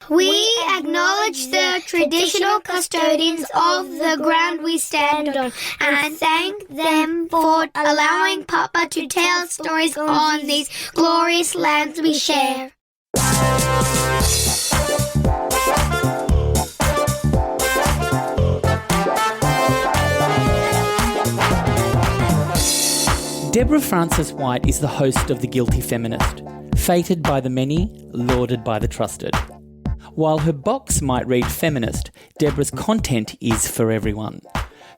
We acknowledge the traditional custodians of the ground we stand on and thank them for allowing Papa to tell stories on these glorious lands we share. Deborah Frances White is the host of The Guilty Feminist, fated by the many, lauded by the trusted. While her box might read feminist, Deborah's content is for everyone.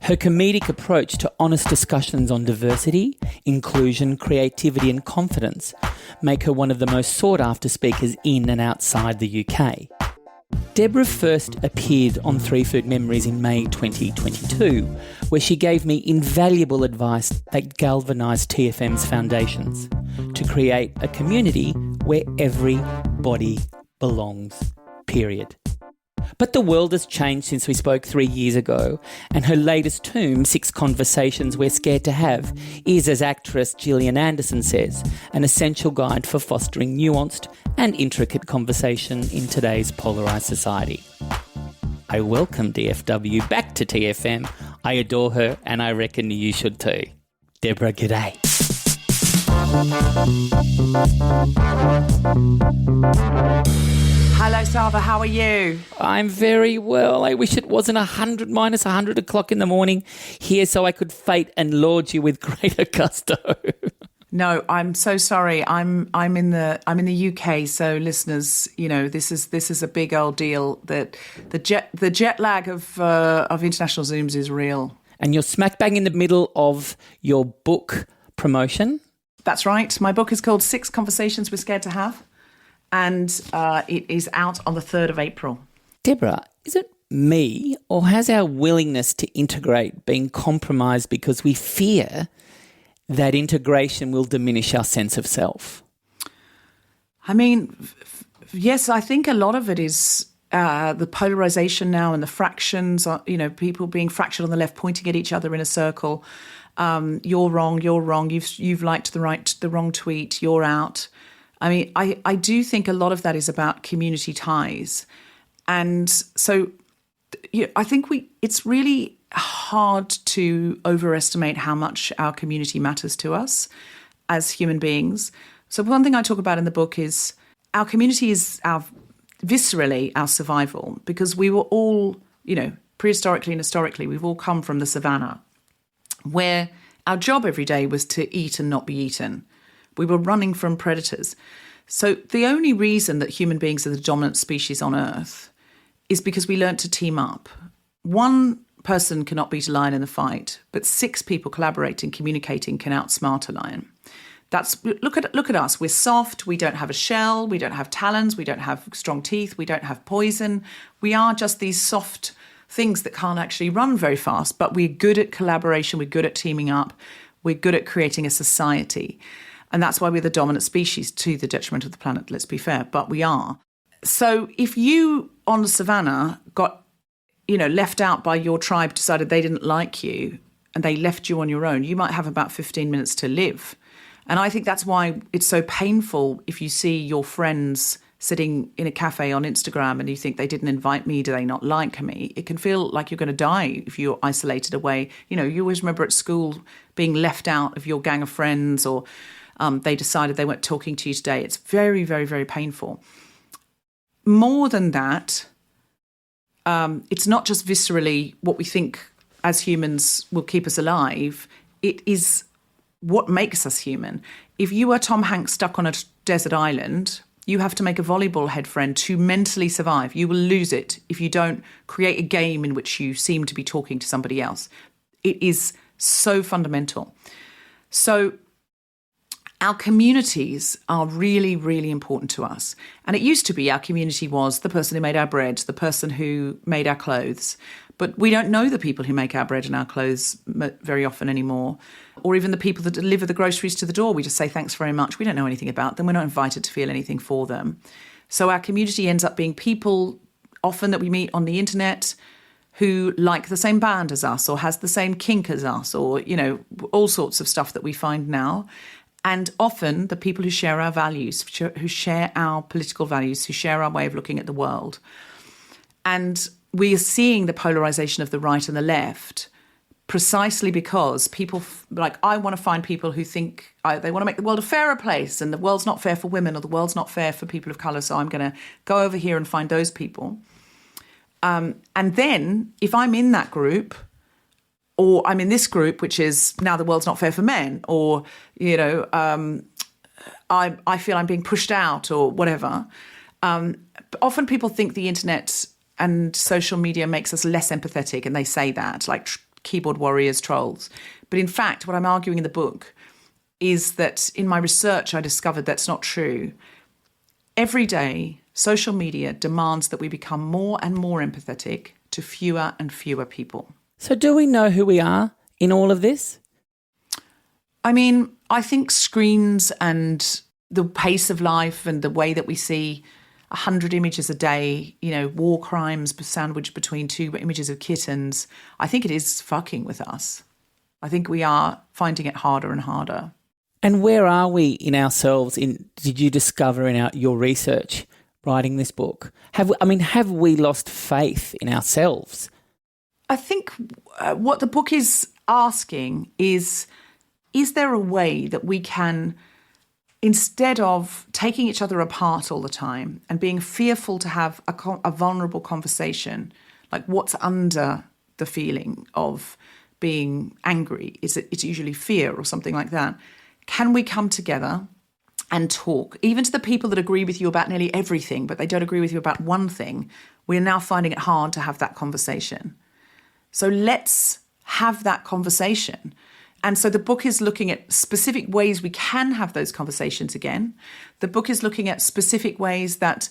Her comedic approach to honest discussions on diversity, inclusion, creativity and confidence make her one of the most sought-after speakers in and outside the UK. Deborah first appeared on 3 Food Memories in May 2022, where she gave me invaluable advice that galvanised TFM's foundations to create a community where everybody belongs, period. But the world has changed since we spoke 3 years ago, and her latest tome, 6 Conversations We're Scared to Have, is, as actress Gillian Anderson says, an essential guide for fostering nuanced and intricate conversation in today's polarised society. I welcome DFW back to TFM. I adore her, and I reckon you should too. Deborah, g'day. Hello, Savva. How are you? I'm very well. I wish it wasn't 100 minus 100 o'clock in the morning here so I could fate and lord you with greater gusto. No, I'm so sorry. I'm in the UK, so listeners, you know, this is a big old deal. That the jet lag of international Zooms is real. And you're smack bang in the middle of your book promotion. That's right. My book is called 6 Conversations We're Scared to Have, and it is out on the 3rd of April. Deborah, is it me, or has our willingness to integrate been compromised because we fear that integration will diminish our sense of self? I mean, yes, I think a lot of it is the polarisation now and the fractions, people being fractured on the left, pointing at each other in a circle. You're wrong, you've liked the wrong tweet, you're out. I mean, I do think a lot of that is about community ties. And so I think it's really hard to overestimate how much our community matters to us as human beings. So one thing I talk about in the book is our community is viscerally our survival, because we were all, prehistorically and historically, we've all come from the savannah, where our job every day was to eat and not be eaten. We were running from predators. So the only reason that human beings are the dominant species on Earth is because we learnt to team up. One person cannot beat a lion in the fight, but 6 people collaborating, communicating can outsmart a lion. Look at us. We're soft. We don't have a shell. We don't have talons. We don't have strong teeth. We don't have poison. We are just these soft things that can't actually run very fast, but we're good at collaboration. We're good at teaming up. We're good at creating a society. And that's why we're the dominant species, to the detriment of the planet, let's be fair, but we are. So if you on the savannah got, left out by your tribe, decided they didn't like you and they left you on your own, you might have about 15 minutes to live. And I think that's why it's so painful if you see your friends sitting in a cafe on Instagram and you think, they didn't invite me, do they not like me? It can feel like you're going to die if you're isolated away. You always remember at school being left out of your gang of friends, or they decided they weren't talking to you today. It's very, very, very painful. More than that, it's not just viscerally what we think as humans will keep us alive. It is what makes us human. If you are Tom Hanks stuck on a desert island, you have to make a volleyball head friend to mentally survive. You will lose it if you don't create a game in which you seem to be talking to somebody else. It is so fundamental. So our communities are really, really important to us. And it used to be our community was the person who made our bread, the person who made our clothes. But we don't know the people who make our bread and our clothes very often anymore, or even the people that deliver the groceries to the door. We just say, thanks very much. We don't know anything about them. We're not invited to feel anything for them. So our community ends up being people often that we meet on the internet who like the same band as us, or has the same kink as us, or, all sorts of stuff that we find now. And often the people who share our values, who share our political values, who share our way of looking at the world. And we are seeing the polarization of the right and the left precisely because people, I want to find people who think they want to make the world a fairer place, and the world's not fair for women, or the world's not fair for people of colour, so I'm going to go over here and find those people. And then if I'm in that group, or I'm in this group, which is now the world's not fair for men, or, I feel I'm being pushed out or whatever. Often people think the internet and social media makes us less empathetic, and they say that, like keyboard warriors, trolls. But in fact, what I'm arguing in the book is that in my research, I discovered that's not true. Every day, social media demands that we become more and more empathetic to fewer and fewer people. So do we know who we are in all of this? I mean, I think screens and the pace of life and the way that we see 100 images a day, war crimes sandwiched between two images of kittens, I think it is fucking with us. I think we are finding it harder and harder. And where are we in ourselves? Did you discover in your research writing this book? Have we lost faith in ourselves? I think what the book is asking is there a way that we can, instead of taking each other apart all the time and being fearful to have a vulnerable conversation, like what's under the feeling of being angry? It's usually fear or something like that. Can we come together and talk, even to the people that agree with you about nearly everything, but they don't agree with you about one thing? We're now finding it hard to have that conversation. So let's have that conversation. And so the book is looking at specific ways we can have those conversations again. The book is looking at specific ways that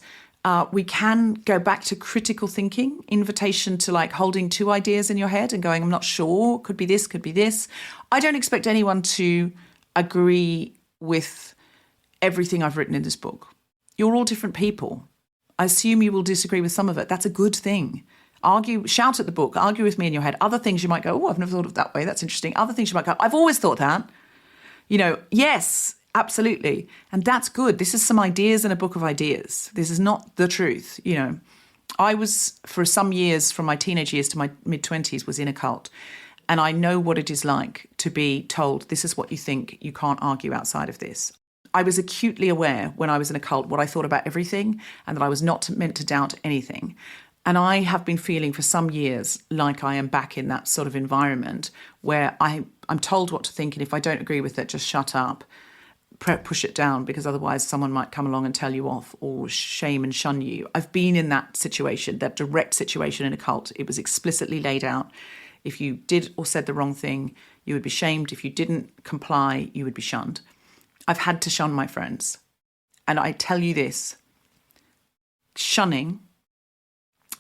we can go back to critical thinking, invitation to like holding two ideas in your head and going, I'm not sure, could be this, could be this. I don't expect anyone to agree with everything I've written in this book. You're all different people. I assume you will disagree with some of it. That's a good thing. Argue, shout at the book, argue with me in your head. Other things you might go, oh, I've never thought of it that way. That's interesting. Other things you might go, I've always thought that. Yes, absolutely. And that's good. This is some ideas in a book of ideas. This is not the truth. I was, for some years, from my teenage years to my mid-20s, was in a cult. And I know what it is like to be told, this is what you think, you can't argue outside of this. I was acutely aware when I was in a cult what I thought about everything and that I was not meant to doubt anything. And I have been feeling for some years like I am back in that sort of environment where I'm told what to think, and if I don't agree with it, just shut up, push it down, because otherwise someone might come along and tell you off or shame and shun you. I've been in that situation, that direct situation in a cult. It was explicitly laid out. If you did or said the wrong thing, you would be shamed. If you didn't comply, you would be shunned. I've had to shun my friends. And I tell you this, shunning,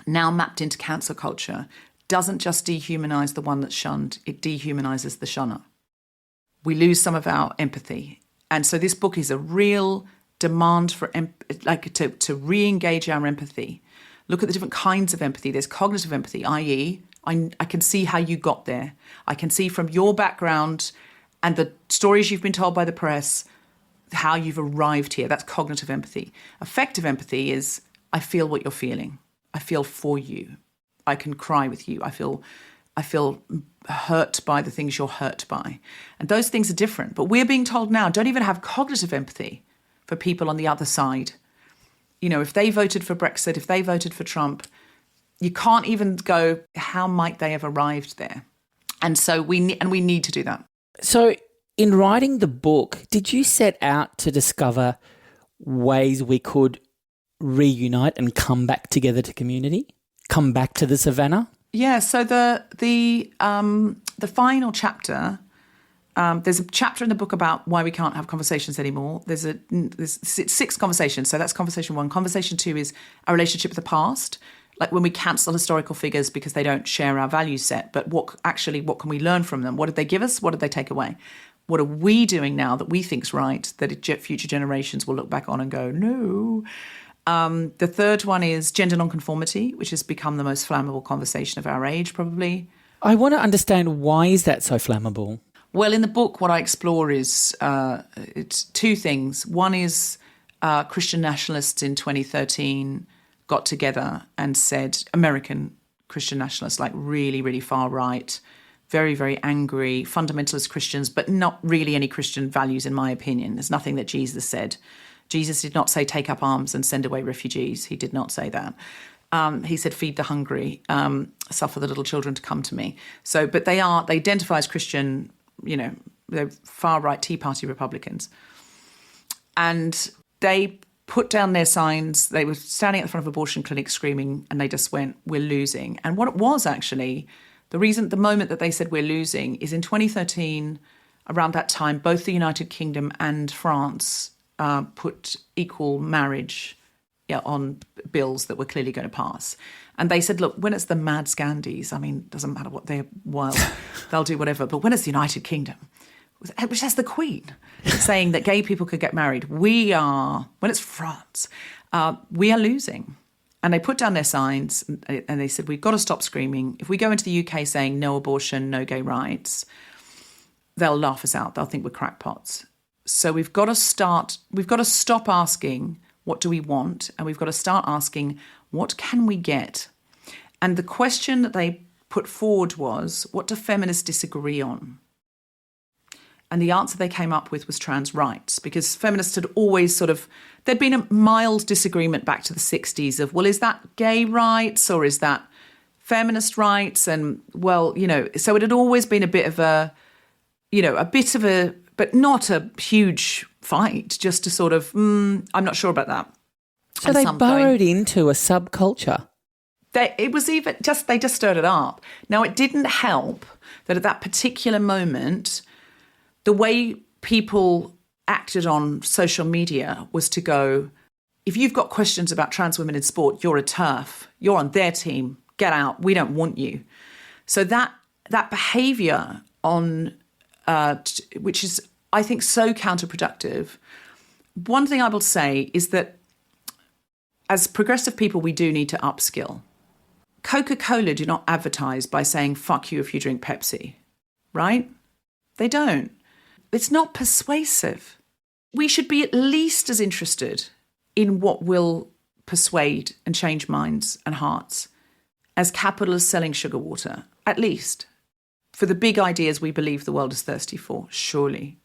now mapped into cancel culture, doesn't just dehumanise the one that's shunned, it dehumanises the shunner. We lose some of our empathy. And so this book is a real demand for to re-engage our empathy. Look at the different kinds of empathy. There's cognitive empathy, i.e., I can see how you got there. I can see from your background and the stories you've been told by the press how you've arrived here. That's cognitive empathy. Affective empathy is, I feel what you're feeling. I feel for you. I can cry with you. I feel hurt by the things you're hurt by. And those things are different. But we're being told now, don't even have cognitive empathy for people on the other side. If they voted for Brexit, if they voted for Trump, you can't even go, how might they have arrived there? And so we need to do that. So in writing the book, did you set out to discover ways we could reunite and come back together to community? Come back to the savannah? Yeah, so the final chapter, there's a chapter in the book about why we can't have conversations anymore. There's 6 conversations. So that's conversation 1. Conversation 2 is our relationship with the past, like when we cancel historical figures because they don't share our value set. But what can we learn from them? What did they give us? What did they take away? What are we doing now that we think's right, that future generations will look back on and go, no? The third one is gender nonconformity, which has become the most flammable conversation of our age, probably. I want to understand, why is that so flammable? Well, in the book, what I explore is it's two things. One is Christian nationalists in 2013 got together and said, American Christian nationalists, like really, really far right, very, very angry, fundamentalist Christians, but not really any Christian values, in my opinion. There's nothing that Jesus said. Jesus did not say, take up arms and send away refugees. He did not say that. He said, feed the hungry, suffer the little children to come to me. So, but they identify as Christian, they're far right Tea Party Republicans. And they put down their signs. They were standing at the front of abortion clinics screaming, and they just went, we're losing. And what it was actually, the moment that they said we're losing is in 2013, around that time, both the United Kingdom and France put equal marriage on bills that were clearly going to pass. And they said, look, when it's the mad Scandis, I mean, it doesn't matter what they're wild, they'll do whatever. But when it's the United Kingdom, which has the Queen saying that gay people could get married, when it's France, we are losing. And they put down their signs and they said, we've got to stop screaming. If we go into the UK saying no abortion, no gay rights, they'll laugh us out. They'll think we're crackpots. So we've got to stop asking, what do we want? And we've got to start asking, what can we get? And the question that they put forward was, what do feminists disagree on? And the answer they came up with was trans rights, because feminists had always there'd been a mild disagreement back to the 60s of, well, is that gay rights or is that feminist rights? And, well, so it had always been a bit of a, but not a huge fight, just to I'm not sure about that. So they burrowed into a subculture. They just stirred it up. Now, it didn't help that at that particular moment, the way people acted on social media was to go, if you've got questions about trans women in sport, you're a TERF. You're on their team. Get out. We don't want you. So that behaviour which is, I think, so counterproductive. One thing I will say is that as progressive people, we do need to upskill. Coca-Cola do not advertise by saying, fuck you if you drink Pepsi, right? They don't. It's not persuasive. We should be at least as interested in what will persuade and change minds and hearts as capitalists selling sugar water, at least, for the big ideas we believe the world is thirsty for, surely.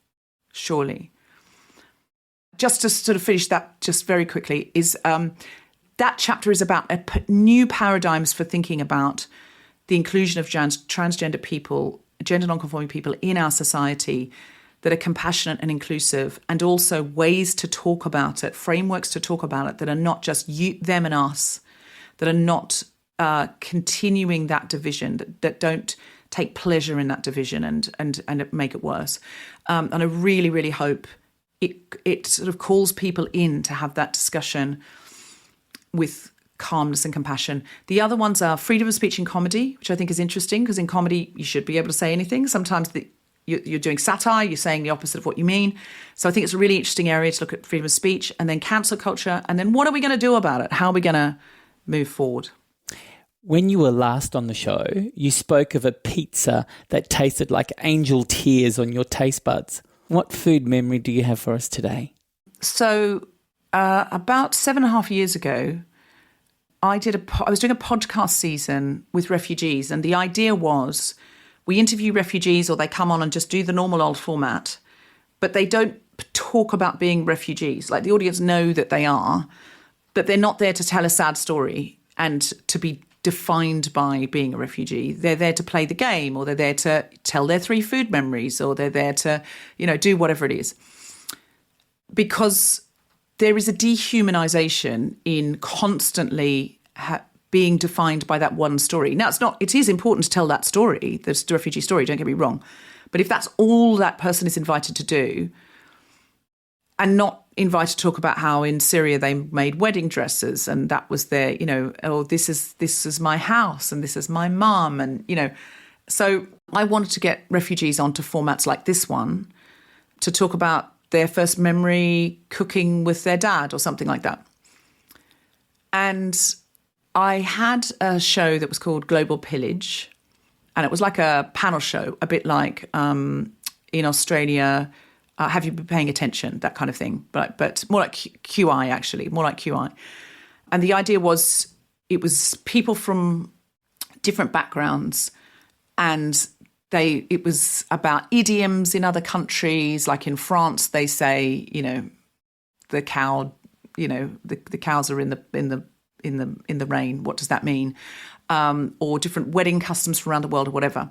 Just to sort of finish that just very quickly, is that chapter is about new paradigms for thinking about the inclusion of transgender people, gender non-conforming people in our society that are compassionate and inclusive, and also ways to talk about it, frameworks to talk about it that are not just you, them and us, that are not continuing that division, that don't take pleasure in that division and make it worse. And I really, really hope it sort of calls people in to have that discussion with calmness and compassion. The other ones are freedom of speech in comedy, which I think is interesting, because in comedy you should be able to say anything. Sometimes you're doing satire, you're saying the opposite of what you mean. So I think it's a really interesting area to look at freedom of speech, and then cancel culture, and then what are we going to do about it? How are we going to move forward? When you were last on the show, you spoke of a pizza that tasted like angel tears on your taste buds. What food memory do you have for us today? So about 7.5 years ago, I was doing a podcast season with refugees, and the idea was we interview refugees, or they come on and just do the normal old format, but they don't talk about being refugees. Like, the audience know that they are, but they're not there to tell a sad story and to be defined by being a refugee. They're there to play the game, or they're there to tell their 3 food memories, or they're there to, do whatever it is. Because there is a dehumanization in constantly being defined by that one story. Now, it is important to tell that story, the refugee story, don't get me wrong. But if that's all that person is invited to do, and not invited to talk about how in Syria they made wedding dresses, and that was their, this is my house, and this is my mum, and, So I wanted to get refugees onto formats like this one to talk about their first memory cooking with their dad or something like that. And I had a show that was called Global Pillage, and it was like a panel show, a bit like in Australia? Have you been paying attention? That kind of thing. But more like QI, actually, more like QI. And the idea was it was people from different backgrounds, and it was about idioms in other countries. Like in France, they say, the cow, the cows are in the rain. What does that mean? Or different wedding customs from around the world or whatever.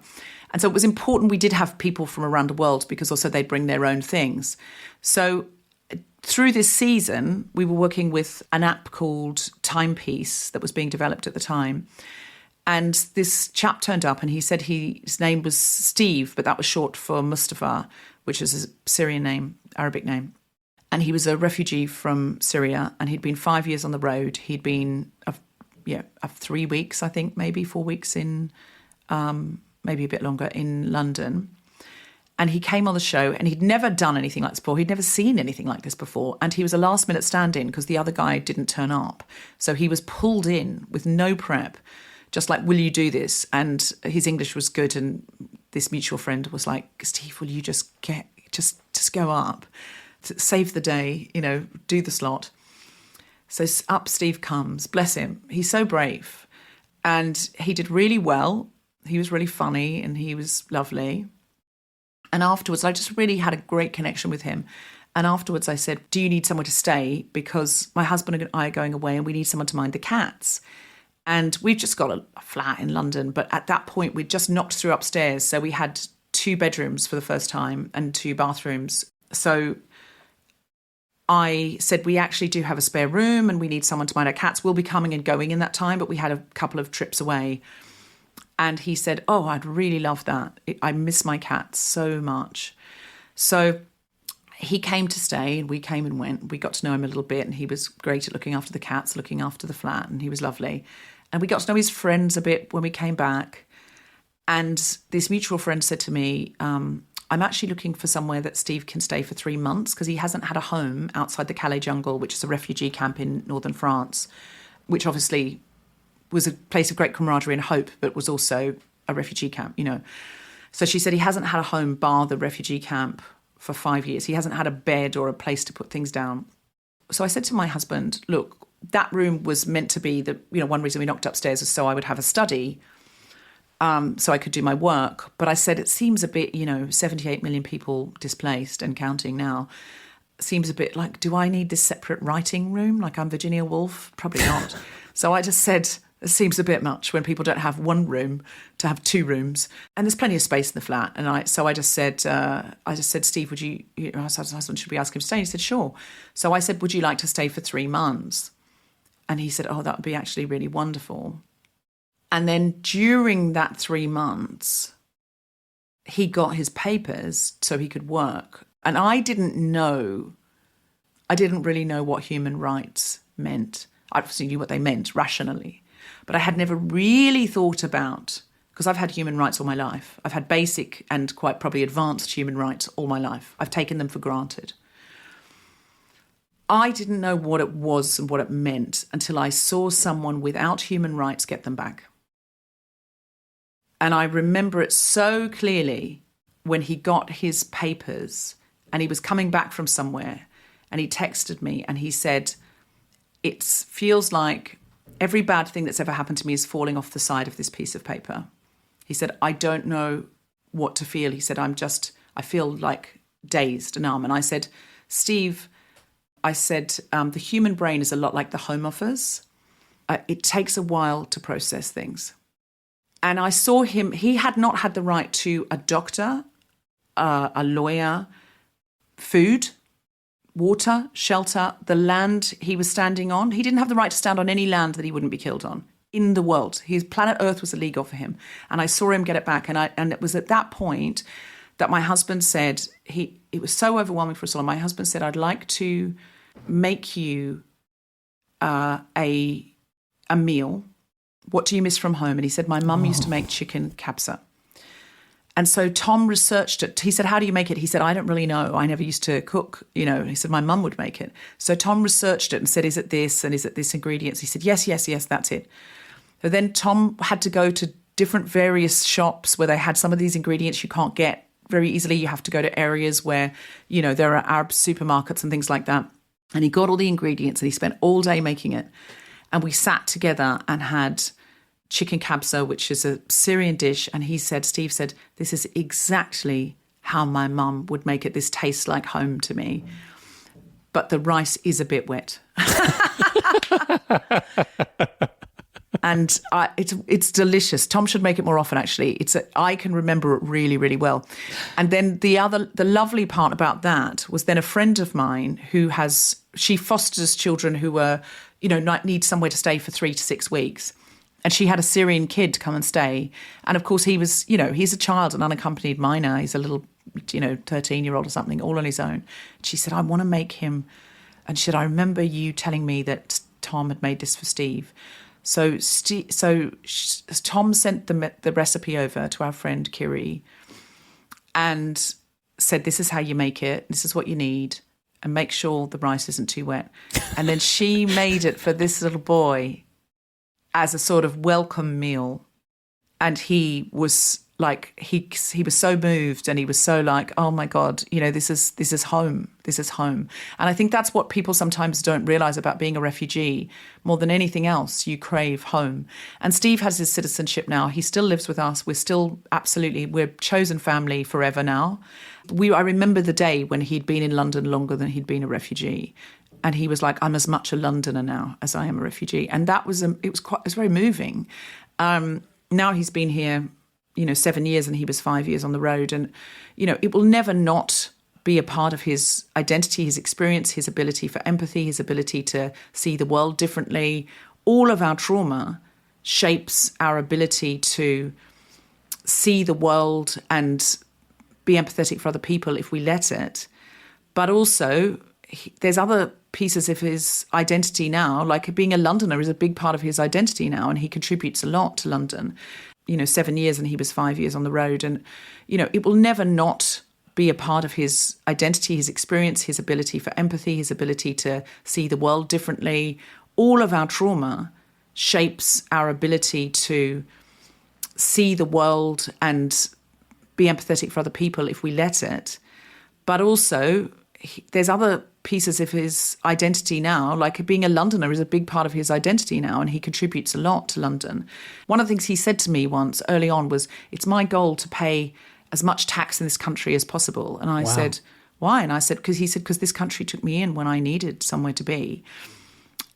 And so it was important we did have people from around the world because also they'd bring their own things. So through this season, we were working with an app called Timepiece that was being developed at the time. And this chap turned up and he said his name was Steve, but that was short for Mustafa, which is a Syrian name, Arabic name. And he was a refugee from Syria, and he'd been 5 years on the road. He'd been 3 weeks, I think, maybe 4 weeks in, maybe a bit longer, in London. And he came on the show, and he'd never done anything like this before. He'd never seen anything like this before. And he was a last-minute stand-in because the other guy didn't turn up. So he was pulled in with no prep, just like, will you do this? And his English was good, and this mutual friend was like, Steve, will you just go up, save the day, do the slot. So up Steve comes, bless him. He's so brave. And he did really well. He was really funny and he was lovely. And afterwards, I just really had a great connection with him. And afterwards I said, do you need somewhere to stay? Because my husband and I are going away and we need someone to mind the cats. And we've just got a flat in London. But at that point, we'd just knocked through upstairs. So we had 2 bedrooms for the first time and 2 bathrooms. So I said, we actually do have a spare room and we need someone to mind our cats. We'll be coming and going in that time, but we had a couple of trips away. And he said, oh, I'd really love that. I miss my cats so much. So he came to stay and we came and went. We got to know him a little bit, and he was great at looking after the cats, looking after the flat, and he was lovely. And we got to know his friends a bit when we came back. And this mutual friend said to me, I'm actually looking for somewhere that Steve can stay for 3 months because he hasn't had a home outside the Calais jungle, which is a refugee camp in northern France, which obviously was a place of great camaraderie and hope, but was also a refugee camp, So she said he hasn't had a home bar the refugee camp for 5 years. He hasn't had a bed or a place to put things down. So I said to my husband, look, that room was meant to be one reason we knocked upstairs was so I would have a study, so I could do my work. But I said, it seems a bit, 78 million people displaced and counting now. Seems a bit like, do I need this separate writing room? Like I'm Virginia Woolf? Probably not. So I just said, it seems a bit much when people don't have one room to have 2 rooms. And there's plenty of space in the flat. And I just said, Steve, would you husband, should we ask him to stay? He said, sure. So I said, would you like to stay for 3 months? And he said, oh, that would be actually really wonderful. And then during that 3 months, he got his papers so he could work. And I didn't really know what human rights meant. I obviously knew what they meant rationally, but I had never really thought about, because I've had human rights all my life. I've had basic and quite probably advanced human rights all my life. I've taken them for granted. I didn't know what it was and what it meant until I saw someone without human rights get them back. And I remember it so clearly when he got his papers and he was coming back from somewhere and he texted me and he said, it feels like every bad thing that's ever happened to me is falling off the side of this piece of paper. He said, I don't know what to feel. He said, I feel like dazed and numb. And I said, Steve, the human brain is a lot like the Home Office. It takes a while to process things. And I saw him, he had not had the right to a doctor, a lawyer, food, water, shelter, the land he was standing on. He didn't have the right to stand on any land that he wouldn't be killed on in the world. His planet Earth was illegal for him. And I saw him get it back. And it was at that point that my husband said, it was so overwhelming for us all. My husband said, I'd like to make you a meal. What do you miss from home? And he said, my mum used to make chicken kabsa. And so Tom researched it. He said, how do you make it? He said, I don't really know. I never used to cook, He said, my mum would make it. So Tom researched it and said, is it this? And is it this ingredients? He said, yes, that's it. So then Tom had to go to different various shops where they had some of these ingredients you can't get very easily. You have to go to areas where, there are Arab supermarkets and things like that. And he got all the ingredients and he spent all day making it. And we sat together and had chicken kabsa, which is a Syrian dish. And Steve said, this is exactly how my mum would make it. This tastes like home to me. But the rice is a bit wet. And it's delicious. Tom should make it more often, actually. I can remember it really, really well. And then the lovely part about that was then a friend of mine she fosters children who were, need somewhere to stay for 3 to 6 weeks. And she had a Syrian kid come and stay. And of course he was, he's a child, an unaccompanied minor. He's a little, 13-year-old or something, all on his own. She said, I want to make him. And she said, I remember you telling me that Tom had made this for Steve. So Tom sent the recipe over to our friend Kiri and said, this is how you make it. This is what you need. And make sure the rice isn't too wet. And then she made it for this little boy as a sort of welcome meal. And he was like, he was so moved and he was so like, oh my God, this is home. This is home. And I think that's what people sometimes don't realize about being a refugee. More than anything else, you crave home. And Steve has his citizenship now. He still lives with us. We're chosen family forever now. I remember the day when he'd been in London longer than he'd been a refugee. And he was like, I'm as much a Londoner now as I am a refugee. And that was, it was very moving. Now he's been here, 7 years, and he was 5 years on the road. And, it will never not be a part of his identity, his experience, his ability for empathy, his ability to see the world differently. All of our trauma shapes our ability to see the world and be empathetic for other people if we let it. But also, there's other pieces of his identity now, like being a Londoner is a big part of his identity now, and he contributes a lot to London. 7 years, and he was 5 years on the road. And, it will never not be a part of his identity, his experience, his ability for empathy, his ability to see the world differently. All of our trauma shapes our ability to see the world and be empathetic for other people if we let it. But also, there's other pieces of his identity now, like being a Londoner is a big part of his identity now, and he contributes a lot to London. One of the things he said to me once early on was, it's my goal to pay as much tax in this country as possible. And I said, why? And I said, because this country took me in when I needed somewhere to be.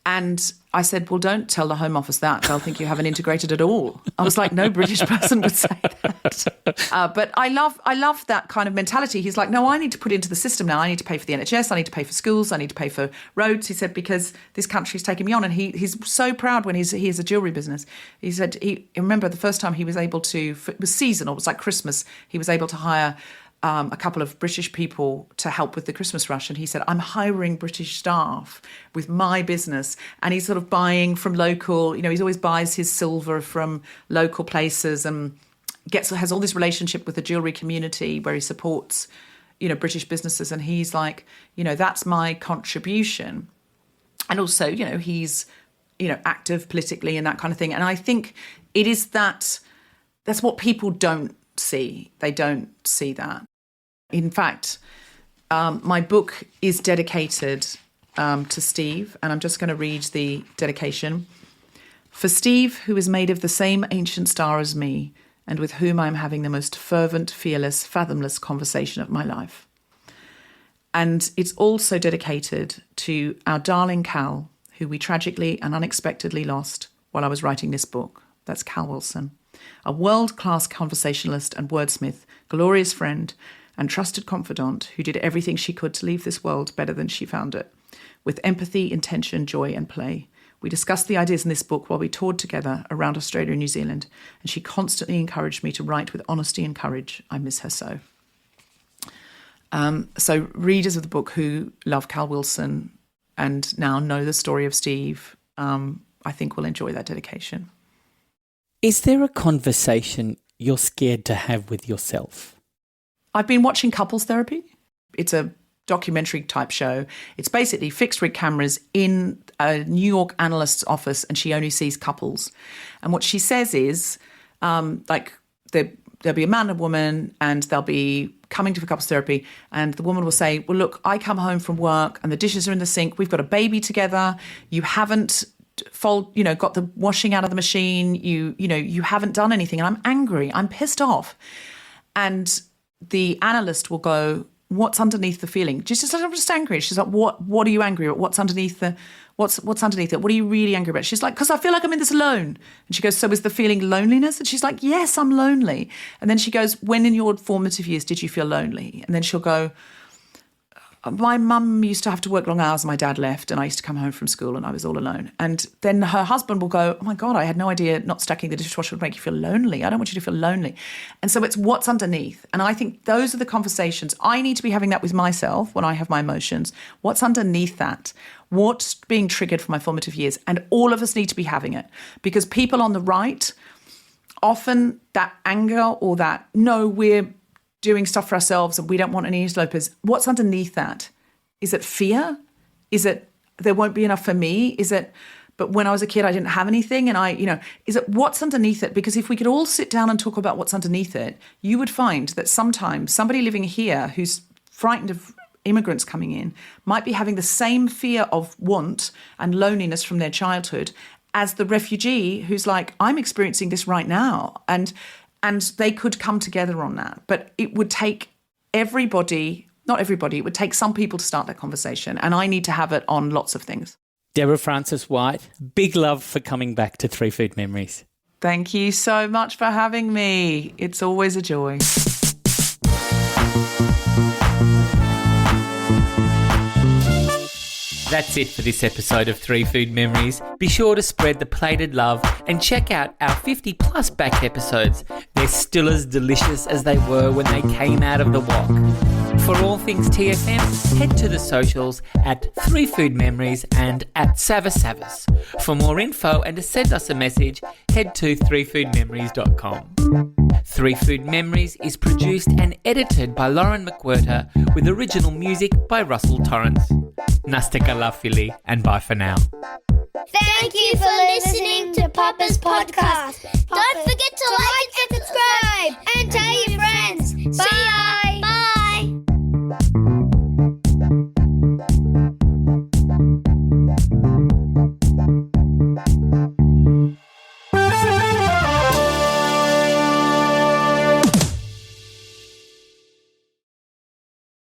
And I said, well, don't tell the Home Office that. They'll think you haven't integrated at all. I was like, no British person would say that. But I love that kind of mentality. He's like, no, I need to put into the system now. I need to pay for the NHS. I need to pay for schools. I need to pay for roads. He said, because this country's taken me on. And he's so proud when he has a jewellery business. He said, remember the first time he was able to, it was seasonal, it was like Christmas, he was able to hire a couple of British people to help with the Christmas rush. And he said, I'm hiring British staff with my business. And he's sort of buying from local, he always buys his silver from local places and has all this relationship with the jewellery community where he supports, British businesses. And he's like, that's my contribution. And also, he's, active politically and that kind of thing. And I think it is that's what people don't see. They don't see that. In fact, my book is dedicated to Steve, and I'm just going to read the dedication. For Steve, who is made of the same ancient star as me, and with whom I am having the most fervent, fearless, fathomless conversation of my life. And it's also dedicated to our darling Cal, who we tragically and unexpectedly lost while I was writing this book. That's Cal Wilson, a world-class conversationalist and wordsmith, glorious friend and trusted confidant who did everything she could to leave this world better than she found it, with empathy, intention, joy and play. We discussed the ideas in this book while we toured together around Australia and New Zealand, and she constantly encouraged me to write with honesty and courage. I miss her so. So readers of the book who love Cal Wilson and now know the story of Steve, I think will enjoy that dedication. Is there a conversation you're scared to have with yourself? I've been watching Couples Therapy. It's a documentary type show. It's basically fixed rig cameras in a New York analyst's office, and she only sees couples. And what she says is, there'll be a man and a woman, and they'll be coming to for couples therapy, and the woman will say, well, look, I come home from work and the dishes are in the sink. We've got a baby together. You haven't got the washing out of the machine. You haven't done anything. And I'm angry. I'm pissed off. And the analyst will go, what's underneath the feeling? Just like, I'm just angry. She's like, what are you angry about? What's underneath what's underneath it? What are you really angry about? She's like, because I feel like I'm in this alone. And she goes, so is the feeling loneliness? And she's like, yes, I'm lonely. And then she goes, when in your formative years did you feel lonely? And then she'll go, my mum used to have to work long hours and my dad left, and I used to come home from school and I was all alone. And then her husband will go, oh my God, I had no idea not stacking the dishwasher would make you feel lonely. I don't want you to feel lonely. And so it's what's underneath. And I think those are the conversations. I need to be having that with myself when I have my emotions. What's underneath that? What's being triggered from my formative years? And all of us need to be having it, because people on the right, often that anger or that, no, we're doing stuff for ourselves and we don't want any interlopers. What's underneath that? Is it fear? Is it there won't be enough for me? Is it, but when I was a kid, I didn't have anything? And is it what's underneath it? Because if we could all sit down and talk about what's underneath it, you would find that sometimes somebody living here who's frightened of immigrants coming in might be having the same fear of want and loneliness from their childhood as the refugee who's like, I'm experiencing this right now. And they could come together on that. But it would take not everybody, it would take some people to start that conversation. And I need to have it on lots of things. Deborah Frances-White, big love for coming back to 3 Food Memories. Thank you so much for having me. It's always a joy. That's it for this episode of 3 Food Memories. Be sure to spread the plated love and check out our 50 plus back episodes. They're still as delicious as they were when they came out of the wok. For all things TFM, head to the socials at 3 Food Memories and at Savva. For more info and to send us a message, head to 3foodmemories.com. 3 Food Memories is produced and edited by Lauren McWhirter with original music by Russell Torrance. Nasta kalafili and bye for now. Thank you for listening to Papa's podcast. Don't forget to like and subscribe and tell your